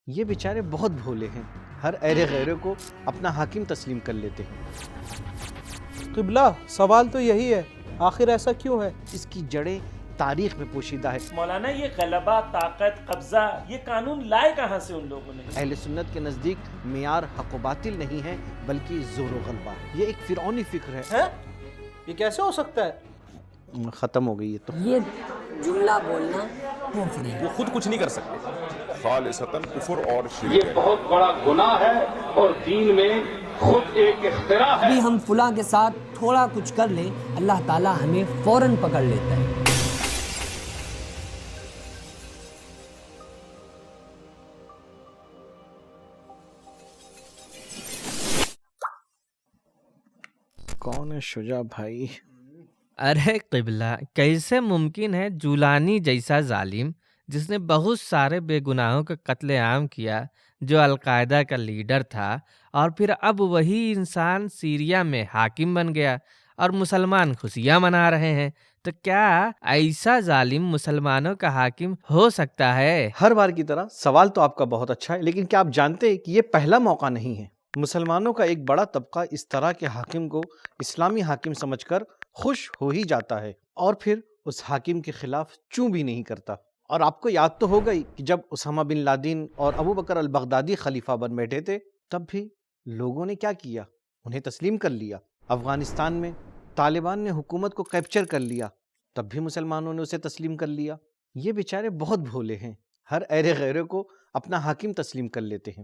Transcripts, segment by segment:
یہ بیچارے بہت بھولے ہیں، ہر ایرے غیرے کو اپنا حاکم تسلیم کر لیتے ہیں۔ قبلہ سوال تو یہی ہے، آخر ایسا کیوں ہے؟ اس کی جڑیں تاریخ میں پوشیدہ ہے۔ مولانا یہ غلبہ، طاقت، قبضہ، یہ قانون لائے کہاں سے ان لوگوں نے؟ اہل سنت کے نزدیک معیار حق و باطل نہیں ہے بلکہ زور و غلبہ۔ یہ ایک فرعونی فکر ہے۔ یہ کیسے ہو سکتا ہے؟ ختم ہو گئی یہ تو۔ یہ جملہ بولنا کفر ہے۔ وہ خود کچھ نہیں کر سکتے، خالصتاً کفر اور شرک یہ ہے۔ بہت بڑا گناہ ہے اور دین میں خود ایک اختراع ہے۔ ابھی ہم فلاں کے ساتھ تھوڑا کچھ کر لیں، اللہ تعالیٰ ہمیں فوراً پکڑ لیتا ہے۔ کون ہے شجاع بھائی؟ ارے قبلہ، کیسے ممکن ہے جولانی جیسا ظالم جس نے بہت سارے بے گناہوں کا قتل عام کیا، جو القاعدہ کا لیڈر تھا، اور پھر اب وہی انسان سیریا میں حاکم بن گیا اور مسلمان خوشیاں منا رہے ہیں؟ تو کیا ایسا ظالم مسلمانوں کا حاکم ہو سکتا ہے؟ ہر بار کی طرح سوال تو آپ کا بہت اچھا ہے، لیکن کیا آپ جانتے ہیں کہ یہ پہلا موقع نہیں ہے؟ مسلمانوں کا ایک بڑا طبقہ اس طرح کے حاکم کو اسلامی حاکم سمجھ کر خوش ہو ہی جاتا ہے اور پھر اس حاکم کے خلاف چوں بھی نہیں کرتا۔ اور آپ کو یاد تو ہوگا ہی کہ جب اسامہ بن لادن اور ابو بکر البغدادی خلیفہ بن بیٹھے تھے، تب بھی لوگوں نے کیا کیا؟ انہیں تسلیم کر لیا۔ افغانستان میں طالبان نے حکومت کو کیپچر کر لیا، تب بھی مسلمانوں نے اسے تسلیم کر لیا۔ یہ بیچارے بہت بھولے ہیں، ہر ایرے غیرے کو اپنا حاکم تسلیم کر لیتے ہیں،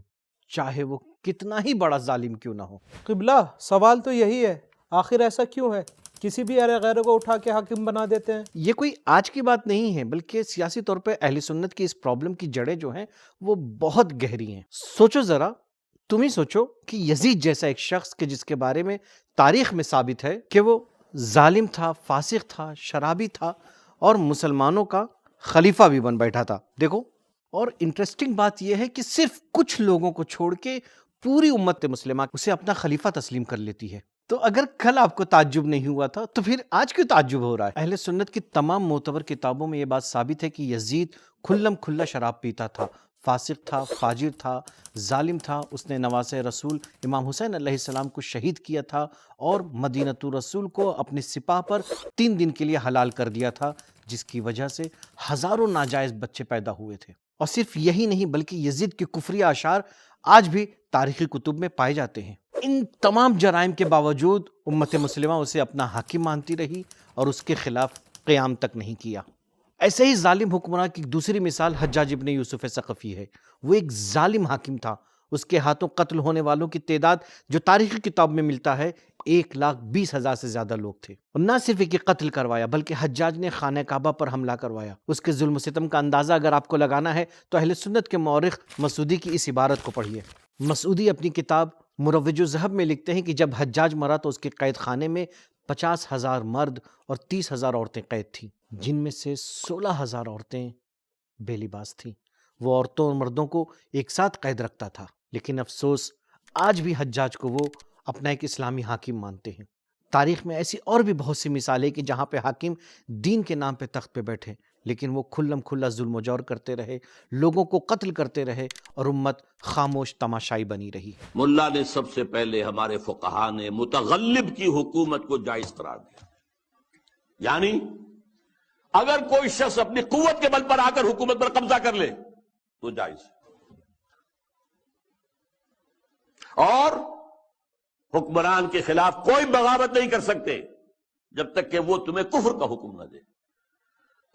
چاہے وہ کتنا ہی بڑا ظالم کیوں نہ ہو۔ قبلہ سوال تو یہی ہے، آخر ایسا کیوں ہے؟ کسی بھی ایرے غیرے کو اٹھا کے حاکم بنا دیتے ہیں۔ یہ کوئی آج کی بات نہیں ہے، بلکہ سیاسی طور پہ اہل سنت کی اس پرابلم کی جڑیں جو ہیں وہ بہت گہری ہیں۔ سوچو ذرا، تم ہی سوچو کہ یزید جیسا ایک شخص کہ جس کے بارے میں تاریخ میں ثابت ہے کہ وہ ظالم تھا، فاسق تھا، شرابی تھا اور مسلمانوں کا خلیفہ بھی بن بیٹھا تھا۔ دیکھو، اور انٹرسٹنگ بات یہ ہے کہ صرف کچھ لوگوں کو چھوڑ کے پوری امت مسلمہ اسے اپنا خلیفہ تسلیم کر لیتی ہے۔ تو اگر کل آپ کو تعجب نہیں ہوا تھا تو پھر آج کیوں تعجب ہو رہا ہے؟ اہل سنت کی تمام معتبر کتابوں میں یہ بات ثابت ہے کہ یزید کھلم کھلا شراب پیتا تھا، فاسق تھا، فاجر تھا، ظالم تھا۔ اس نے نواسۂ رسول امام حسین علیہ السلام کو شہید کیا تھا اور مدینۃ الرسول کو اپنے سپاہ پر 3 دن کے لیے حلال کر دیا تھا، جس کی وجہ سے ہزاروں ناجائز بچے پیدا ہوئے تھے۔ اور صرف یہی نہیں بلکہ یزید کے کفری اشعار آج بھی تاریخی کتب میں پائے جاتے ہیں۔ ان تمام جرائم کے باوجود امت مسلمہ اسے اپنا حاکم مانتی رہی اور اس کے خلاف قیام تک نہیں کیا۔ ایسے ہی ظالم حکمراں کی دوسری مثال حجاج ابن یوسف ثقفی ہے۔ وہ ایک ظالم حاکم تھا، اس کے ہاتھوں قتل ہونے والوں کی تعداد جو تاریخی کتاب میں ملتا ہے 1,20,000 سے زیادہ لوگ تھے۔ اور نہ صرف ایک قتل کروایا بلکہ حجاج نے خانہ کعبہ پر حملہ کروایا۔ اس کے ظلم و ستم کا اندازہ اگر آپ کو لگانا ہے تو اہل سنت کے مورخ مسعودی کی اس عبارت کو پڑھیے۔ مسعودی اپنی کتاب مروج الذہب میں لکھتے ہیں کہ جب حجاج مرا تو اس کے قید خانے میں 50,000 مرد اور 30,000 عورتیں قید تھیں، جن میں سے 16,000 عورتیں بے لباس تھیں۔ وہ عورتوں اور مردوں کو ایک ساتھ قید رکھتا تھا، لیکن افسوس آج بھی حجاج کو وہ اپنا ایک اسلامی حاکم مانتے ہیں۔ تاریخ میں ایسی اور بھی بہت سی مثالیں کہ جہاں پہ حاکم دین کے نام پہ تخت پہ بیٹھے لیکن وہ کھلم کھلا ظلم و جور کرتے رہے، لوگوں کو قتل کرتے رہے اور امت خاموش تماشائی بنی رہی۔ ملا نے سب سے پہلے ہمارے فقہا نے متغلب کی حکومت کو جائز قرار دیا، یعنی اگر کوئی شخص اپنی قوت کے بل پر آ کر حکومت پر قبضہ کر لے تو جائز، اور حکمران کے خلاف کوئی بغاوت نہیں کر سکتے جب تک کہ وہ تمہیں کفر کا حکم نہ دے۔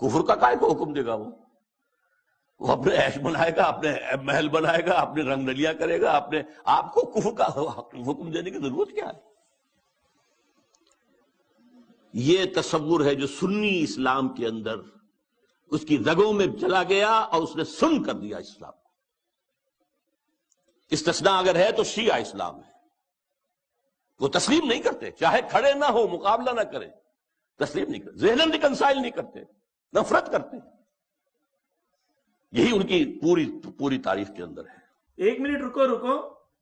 کفر کا کائے کو حکم دے گا؟ وہ اپنے عیش بنائے گا، اپنے محل بنائے گا، اپنے رنگ رلیا کرے گا، اپنے آپ کو کفر کا حکم دینے کی ضرورت کیا ہے؟ یہ تصور ہے جو سنی اسلام کے اندر اس کی رگوں میں چلا گیا اور اس نے سن کر دیا اسلام کو۔ استثناء اگر ہے تو شیعہ اسلام ہے، وہ تسلیم نہیں کرتے، چاہے کھڑے نہ ہو، مقابلہ نہ کریں، تسلیم نہیں کرتے، ذہناً ریکنسائل نہیں کرتے، نفرت کرتے۔ یہی ان کی پوری تاریخ کے اندر ہے۔ 1 منٹ رکو،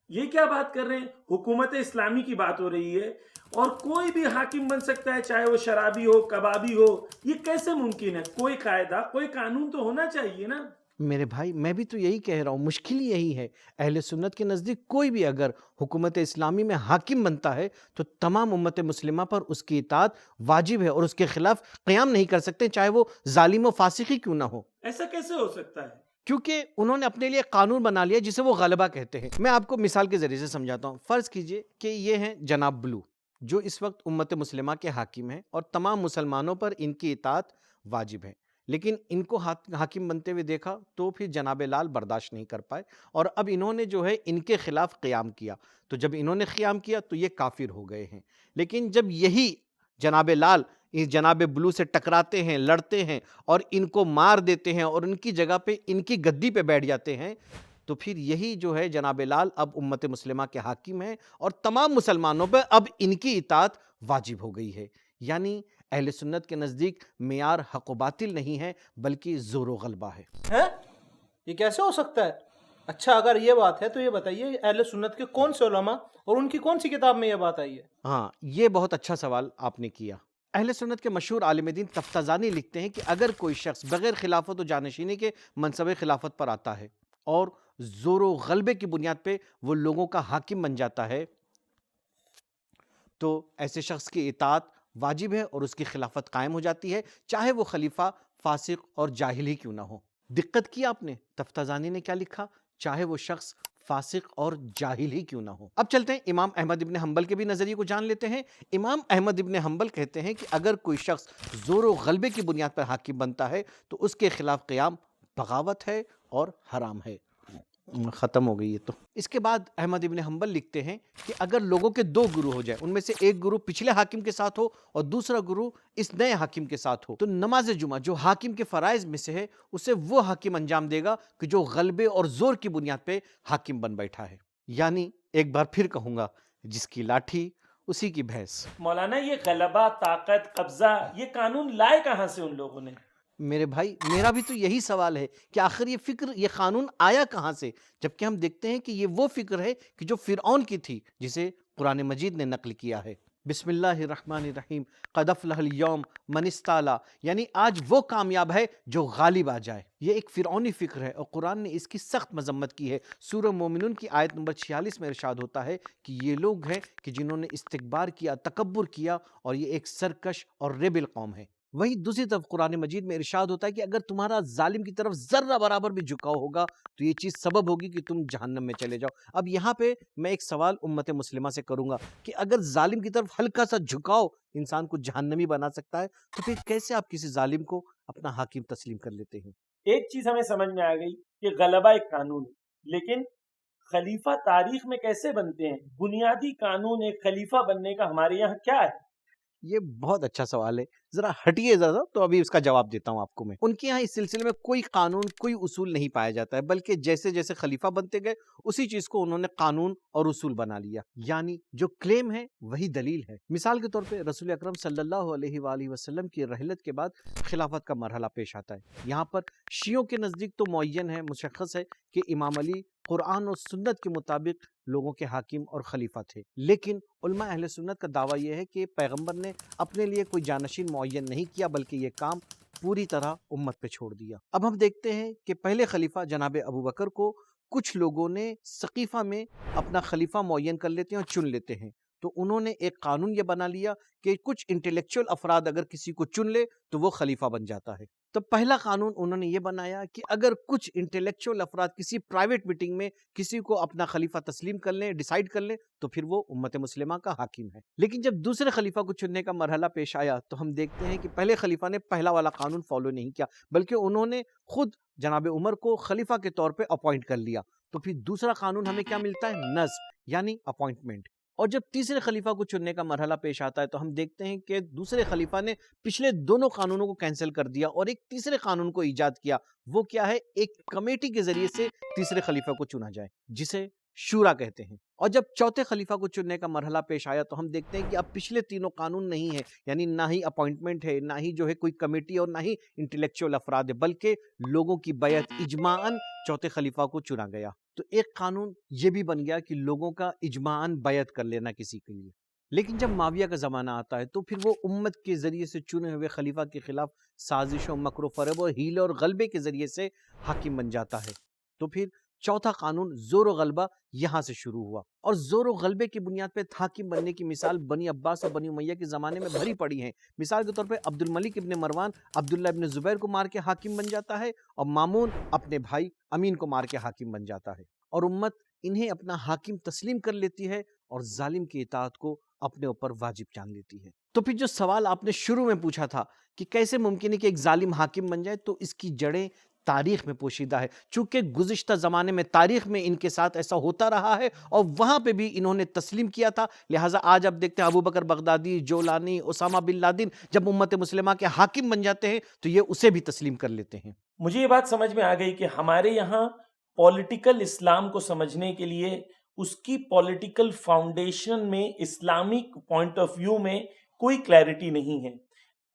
یہ کیا بات کر رہے ہیں؟ حکومت اسلامی کی بات ہو رہی ہے اور کوئی بھی حاکم بن سکتا ہے، چاہے وہ شرابی ہو، کبابی ہو، یہ کیسے ممکن ہے؟ کوئی قاعدہ، کوئی قانون تو ہونا چاہیے نا۔ میرے بھائی میں بھی تو یہی کہہ رہا ہوں، مشکل یہی ہے۔ اہل سنت کے نزدیک کوئی بھی اگر حکومت اسلامی میں حاکم بنتا ہے تو تمام امت مسلمہ پر اس کی اطاعت واجب ہے اور اس کے خلاف قیام نہیں کر سکتے، چاہے وہ ظالم و فاسق ہی کیوں نہ ہو، ایسا کیسے ہو سکتا ہے؟ کیونکہ انہوں نے اپنے لیے قانون بنا لیا جسے وہ غلبہ کہتے ہیں۔ میں آپ کو مثال کے ذریعے سے سمجھاتا ہوں۔ فرض کیجئے کہ یہ ہیں جناب بلو، جو اس وقت امت مسلمہ کے حاکم ہیں اور تمام مسلمانوں پر ان کی اطاعت واجب ہے، لیکن ان کو حاکم بنتے ہوئے دیکھا تو پھر جناب لال برداشت نہیں کر پائے اور اب انہوں نے جو ہے ان کے خلاف قیام کیا۔ تو جب انہوں نے قیام کیا تو یہ کافر ہو گئے ہیں، لیکن جب یہی جناب لال اس جناب بلو سے ٹکراتے ہیں، لڑتے ہیں اور ان کو مار دیتے ہیں اور ان کی جگہ پہ ان کی گدی پہ بیٹھ جاتے ہیں، تو پھر یہی جو ہے جناب لال اب امت مسلمہ کے حاکم ہیں اور تمام مسلمانوں پہ اب ان کی اطاعت واجب ہو گئی ہے۔ یعنی اہل سنت کے نزدیک معیار حق و باطل نہیں ہے بلکہ زور و غلبہ ہے۔ ہیں؟ یہ کیسے ہو سکتا ہے؟ اچھا اگر یہ بات ہے تو یہ بتائیے اہل سنت کے کون سے علماء اور ان کی کون سی کتاب میں یہ بات آئی ہے؟ ہاں، یہ بہت اچھا سوال آپ نے کیا۔ اہل سنت کے مشہور عالم دین تفتازانی لکھتے ہیں کہ اگر کوئی شخص بغیر خلافت و جانشینی کے منصب خلافت پر آتا ہے اور زور و غلبے کی بنیاد پہ وہ لوگوں کا حاکم بن جاتا ہے تو ایسے شخص کی اطاعت واجب ہے اور اس کی خلافت قائم ہو جاتی ہے، چاہے وہ خلیفہ فاسق اور جاہل ہی کیوں نہ ہو۔ دقت کی آپ نے، تفتازانی نے کیا لکھا؟ چاہے وہ شخص فاسق اور جاہل ہی کیوں نہ ہو۔ اب چلتے ہیں امام احمد ابن حنبل کے بھی نظریے کو جان لیتے ہیں۔ امام احمد ابن حنبل کہتے ہیں کہ اگر کوئی شخص زور و غلبے کی بنیاد پر حاکم بنتا ہے تو اس کے خلاف قیام بغاوت ہے اور حرام ہے۔ ختم ہو گئی یہ تو۔ اس کے بعد احمد ابن حنبل لکھتے ہیں کہ اگر لوگوں کے دو گروہ ہو جائے، ان میں سے ایک گروہ پچھلے حاکم کے ساتھ ہو اور دوسرا گروہ اس نئے حاکم کے ساتھ ہو، تو نماز جمعہ جو حاکم کے فرائض میں سے ہے اسے وہ حاکم انجام دے گا کہ جو غلبے اور زور کی بنیاد پہ حاکم بن بیٹھا ہے۔ یعنی ایک بار پھر کہوں گا، جس کی لاٹھی اسی کی بھینس۔ مولانا یہ غلبہ، طاقت، قبضہ، یہ قانون لائے کہاں سے ان لوگوں نے؟ میرے بھائی میرا بھی تو یہی سوال ہے کہ آخر یہ فکر، یہ قانون آیا کہاں سے، جبکہ ہم دیکھتے ہیں کہ یہ وہ فکر ہے کہ جو فرعون کی تھی، جسے قرآن مجید نے نقل کیا ہے۔ بسم اللہ الرحمن الرحیم، قد افلح اليوم من استعلا، یعنی آج وہ کامیاب ہے جو غالب آ جائے۔ یہ ایک فرعونی فکر ہے اور قرآن نے اس کی سخت مذمت کی ہے۔ سورہ مومنون کی آیت نمبر 46 میں ارشاد ہوتا ہے کہ یہ لوگ ہیں کہ جنہوں نے استکبار کیا، تکبر کیا، اور یہ ایک سرکش اور ریبل قوم ہے۔ وہیں دوسری طرف قرآن مجید میں ارشاد ہوتا ہے کہ اگر تمہارا ظالم کی طرف ذرہ برابر بھی جھکاؤ ہوگا تو یہ چیز سبب ہوگی کہ تم جہنم میں چلے جاؤ۔ اب یہاں پہ میں ایک سوال امت مسلمہ سے کروں گا کہ اگر ظالم کی طرف ہلکا سا جھکاؤ انسان کو جہنمی بنا سکتا ہے، تو پھر کیسے آپ کسی ظالم کو اپنا حاکم تسلیم کر لیتے ہیں؟ ایک چیز ہمیں سمجھ میں آ گئی کہ غلبہ ایک قانون ہے، لیکن خلیفہ تاریخ میں کیسے بنتے ہیں؟ بنیادی قانون ایک خلیفہ بننے کا ہمارے یہاں کیا ہے؟ یہ بہت اچھا سوال ہے، ذرا ہٹیے ذرا تو ابھی اس کا جواب دیتا ہوں آپ کو میں۔ ان کے یہاں اس سلسلے میں کوئی قانون، کوئی اصول نہیں پایا جاتا ہے، بلکہ جیسے جیسے خلیفہ بنتے گئے اسی چیز کو انہوں نے قانون اور اصول بنا لیا۔ یعنی جو کلیم ہے وہی دلیل ہے۔ مثال کے طور پہ رسول اکرم صلی اللہ علیہ وآلہ وسلم کی رحلت کے بعد خلافت کا مرحلہ پیش آتا ہے۔ یہاں پر شیعوں کے نزدیک تو معین ہے، مشخص ہے کہ امام علی قرآن اور سنت کے مطابق لوگوں کے حاکم اور خلیفہ تھے، لیکن علماء اہل سنت کا دعویٰ یہ ہے کہ پیغمبر نے اپنے لیے کوئی جانشین معین نہیں کیا، بلکہ یہ کام پوری طرح امت پہ چھوڑ دیا۔ اب ہم دیکھتے ہیں کہ پہلے خلیفہ جناب ابو بکر کو کچھ لوگوں نے سقیفہ میں اپنا خلیفہ معین کر لیتے ہیں اور چن لیتے ہیں، تو انہوں نے ایک قانون یہ بنا لیا کہ کچھ انٹلیکچوئل افراد اگر کسی کو چن لے تو وہ خلیفہ بن جاتا ہے۔ تو پہلا قانون انہوں نے یہ بنایا کہ اگر کچھ انٹلیکچوئل افراد کسی پرائیویٹ میٹنگ میں کسی کو اپنا خلیفہ تسلیم کر لیں، ڈیسائیڈ کر لیں، تو پھر وہ امت مسلمہ کا حاکم ہے۔ لیکن جب دوسرے خلیفہ کو چننے کا مرحلہ پیش آیا تو ہم دیکھتے ہیں کہ پہلے خلیفہ نے پہلا والا قانون فالو نہیں کیا، بلکہ انہوں نے خود جناب عمر کو خلیفہ کے طور پہ اپوائنٹ کر لیا۔ تو پھر دوسرا قانون ہمیں کیا ملتا ہے؟ نصب، یعنی اپوائنٹمنٹ۔ اور جب تیسرے خلیفہ کو چننے کا مرحلہ پیش آتا ہے تو ہم دیکھتے ہیں کہ دوسرے خلیفہ نے پچھلے دونوں قانونوں کو کینسل کر دیا اور ایک تیسرے قانون کو ایجاد کیا۔ وہ کیا ہے؟ ایک کمیٹی کے ذریعے سے تیسرے خلیفہ کو چنا جائے، جسے شورا کہتے ہیں۔ اور جب چوتھے خلیفہ کو چننے کا مرحلہ پیش آیا تو ہم دیکھتے ہیں کہ اب پچھلے تینوں قانون نہیں ہے، یعنی نہ ہی اپوائنٹمنٹ ہے، نہ ہی جو ہے کوئی کمیٹی اور نہ ہی انٹلیکچوئل افراد ہے، بلکہ لوگوں کی بیعت اجماعاً چوتھے خلیفہ کو چنا گیا۔ تو ایک قانون یہ بھی بن گیا کہ لوگوں کا اجماعاً بیعت کر لینا کسی کے لیے۔ لیکن جب معاویہ کا زمانہ آتا ہے تو پھر وہ امت کے ذریعے سے چنے ہوئے خلیفہ کے خلاف سازشوں، مکر و فریب اور ہیلے اور غلبے کے ذریعے سے حاکم بن جاتا ہے۔ تو پھر چوتھا قانون زور و غلبہ یہاں سے شروع ہوا، اور زور و غلبے کی بنیاد پہ حاکم بننے کی مثال بنی عباس اور بنی امیہ کے زمانے میں بھری پڑی ہیں۔ مثال کے طور پہ عبد الملک ابن مروان عبداللہ ابن زبیر کو مار کے حاکم بن جاتا ہے، اور مامون اپنے بھائی امین کو مار کے حاکم بن جاتا ہے، اور امت انہیں اپنا حاکم تسلیم کر لیتی ہے اور ظالم کی اطاعت کو اپنے اوپر واجب جان لیتی ہے۔ تو پھر جو سوال آپ نے شروع میں پوچھا تھا کہ کیسے ممکن ہے کہ ایک ظالم حاکم بن جائے، تو اس کی جڑیں تاریخ میں پوشیدہ ہے، چونکہ گزشتہ زمانے میں تاریخ میں ان کے ساتھ ایسا ہوتا رہا ہے، اور وہاں پہ بھی انہوں نے تسلیم کیا تھا۔ لہٰذا آج آپ دیکھتے ہیں ابو بکر بغدادی، جولانی، اسامہ بن لادن جب امت مسلمہ کے حاکم بن جاتے ہیں تو یہ اسے بھی تسلیم کر لیتے ہیں۔ مجھے یہ بات سمجھ میں آ گئی کہ ہمارے یہاں پولیٹیکل اسلام کو سمجھنے کے لیے اس کی پولیٹیکل فاؤنڈیشن میں اسلامک پوائنٹ آف ویو میں کوئی کلیئرٹی نہیں ہے۔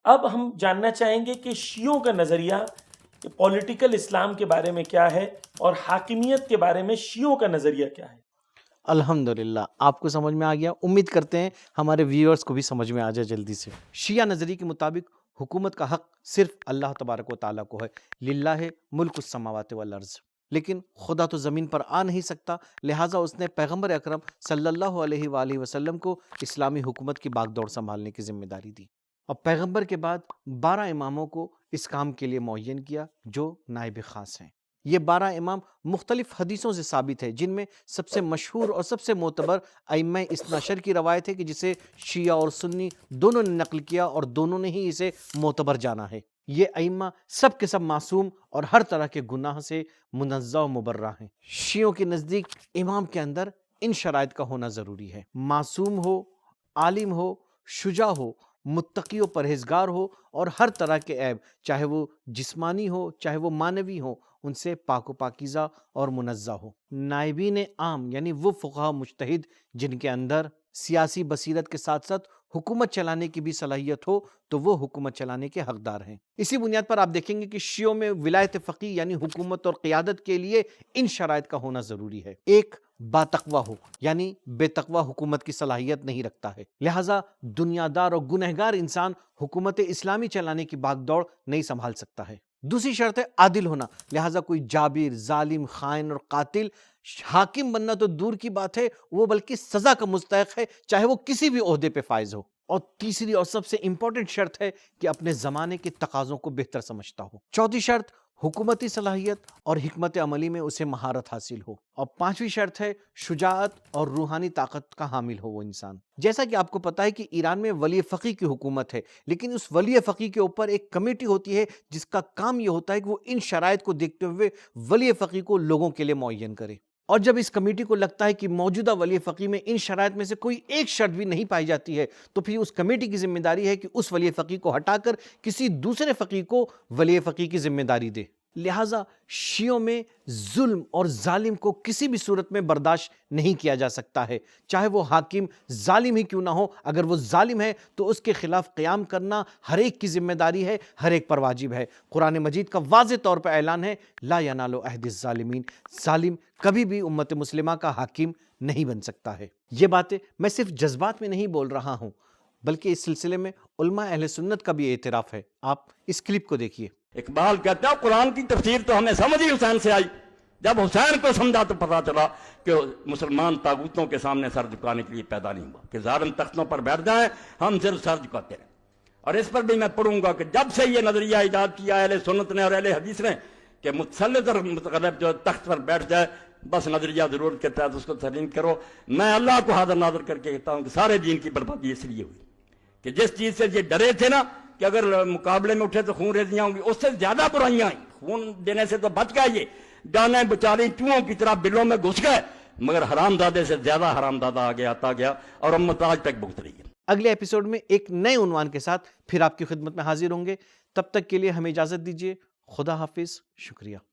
اب ہم جاننا چاہیں گے کہ شیعوں کا نظریہ پولیٹیکل اسلام کے بارے میں کیا ہے، اور حاکمیت کے بارے میں شیعوں کا نظریہ کیا ہے۔ الحمدللہ آپ کو سمجھ میں آ گیا، امید کرتے ہیں ہمارے ویورز کو بھی سمجھ میں آ جائے جلدی سے۔ شیعہ نظریے کے مطابق حکومت کا حق صرف اللہ تبارک و تعالیٰ کو ہے، للہ ملک السماوات والارض، لیکن خدا تو زمین پر آ نہیں سکتا، لہٰذا اس نے پیغمبر اکرم صلی اللہ علیہ وآلہ وسلم کو اسلامی حکومت کی باغ دوڑ سنبھالنے کی ذمہ داری دی، اور پیغمبر کے بعد 12 اماموں کو اس کام کے لیے معین کیا جو نائب خاص ہیں۔ یہ 12 امام مختلف حدیثوں سے ثابت ہے، جن میں سب سے مشہور اور سب سے معتبر ائمہ اثنا عشر کی روایت ہے کہ جسے شیعہ اور سنی دونوں نے نقل کیا اور دونوں نے ہی اسے معتبر جانا ہے۔ یہ ائمہ سب کے سب معصوم اور ہر طرح کے گناہ سے منزہ و مبرہ ہیں۔ شیعوں کے نزدیک امام کے اندر ان شرائط کا ہونا ضروری ہے: معصوم ہو، عالم ہو، شجاع ہو، متقی و پرہیزگار ہو، اور ہر طرح کے عیب چاہے وہ جسمانی ہو چاہے وہ معنوی ہو ان سے پاک و پاکیزہ اور منزہ ہو۔ نائبین عام یعنی وہ فقہا مجتہد جن کے اندر سیاسی بصیرت کے ساتھ ساتھ حکومت چلانے کی بھی صلاحیت ہو تو وہ حکومت چلانے کے حقدار ہیں۔ اسی بنیاد پر آپ دیکھیں گے کہ شیعوں میں ولایت فقیہ یعنی حکومت اور قیادت کے لیے ان شرائط کا ہونا ضروری ہے: ایک، باتقویٰ ہو یعنی بے تقویٰ حکومت کی صلاحیت نہیں رکھتا ہے، لہٰذا دنیا دار اور گنہگار انسان حکومت اسلامی چلانے کی باغ دوڑ نہیں سنبھال سکتا ہے۔ دوسری شرط ہے عادل ہونا، لہٰذا کوئی جابر، ظالم، خائن اور قاتل حاکم بننا تو دور کی بات ہے، وہ بلکہ سزا کا مستحق ہے، چاہے وہ کسی بھی عہدے پہ فائز ہو۔ اور تیسری اور سب سے امپورٹنٹ شرط ہے کہ اپنے زمانے کے تقاضوں کو بہتر سمجھتا ہو۔ چوتھی شرط حکومتی صلاحیت اور حکمت عملی میں اسے مہارت حاصل ہو، اور پانچویں شرط ہے شجاعت اور روحانی طاقت کا حامل ہو وہ انسان۔ جیسا کہ آپ کو پتا ہے کہ ایران میں ولی فقیہ کی حکومت ہے، لیکن اس ولی فقیہ کے اوپر ایک کمیٹی ہوتی ہے جس کا کام یہ ہوتا ہے کہ وہ ان شرائط کو دیکھتے ہوئے ولی فقیہ کو لوگوں کے لیے معین کرے، اور جب اس کمیٹی کو لگتا ہے کہ موجودہ ولی فقیہ میں ان شرائط میں سے کوئی ایک شرط بھی نہیں پائی جاتی ہے تو پھر اس کمیٹی کی ذمہ داری ہے کہ اس ولی فقیہ کو ہٹا کر کسی دوسرے فقیہ کو ولی فقیہ کی ذمہ داری دے۔ لہٰذا شیعوں میں ظلم اور ظالم کو کسی بھی صورت میں برداشت نہیں کیا جا سکتا ہے، چاہے وہ حاکم ظالم ہی کیوں نہ ہو۔ اگر وہ ظالم ہے تو اس کے خلاف قیام کرنا ہر ایک کی ذمہ داری ہے، ہر ایک پر واجب ہے۔ قرآن مجید کا واضح طور پر اعلان ہے: لا ینال عہد الظالمین، ظالم کبھی بھی امت مسلمہ کا حاکم نہیں بن سکتا ہے۔ یہ باتیں میں صرف جذبات میں نہیں بول رہا ہوں، بلکہ اس سلسلے میں علماء اہل سنت کا بھی اعتراف ہے۔ آپ اس کلپ کو دیکھیے۔ اقبال کہتا ہے قرآن کی تفسیر تو ہمیں سمجھ ہی حسین سے آئی، جب حسین کو سمجھا تو پتا چلا کہ مسلمان طاغوتوں کے سامنے سر جھکانے کے لیے پیدا نہیں ہوا کہ ظالم تختوں پر بیٹھ جائیں، ہم صرف سر جھکاتے ہیں۔ اور اس پر بھی میں پڑھوں گا کہ جب سے یہ نظریہ ایجاد کیا اہل سنت نے اور اہل حدیث نے کہ متسلط اور متغلب جو تخت پر بیٹھ جائے، بس نظریہ ضرورت کے تحت اس کو تسلیم کرو، میں اللہ کو حاضر ناظر کر کے کہتا ہوں کہ سارے دین کی بربادی اس لیے ہوئی کہ جس چیز سے یہ ڈرے تھے نا کہ اگر مقابلے میں اٹھے تو خون ریزیاں ہوں گی، اس سے زیادہ برائیاں ہیں۔ خون دینے سے تو بچ گئے، یہ جانیں بچاری چوہوں کی طرح بلوں میں گھس گئے، مگر حرام زادے سے زیادہ حرام زادہ آتا گیا اور امت آج تک بھگت رہی ہے۔ اگلے ایپیسوڈ میں ایک نئے عنوان کے ساتھ پھر آپ کی خدمت میں حاضر ہوں گے، تب تک کے لیے ہمیں اجازت دیجیے۔ خدا حافظ، شکریہ۔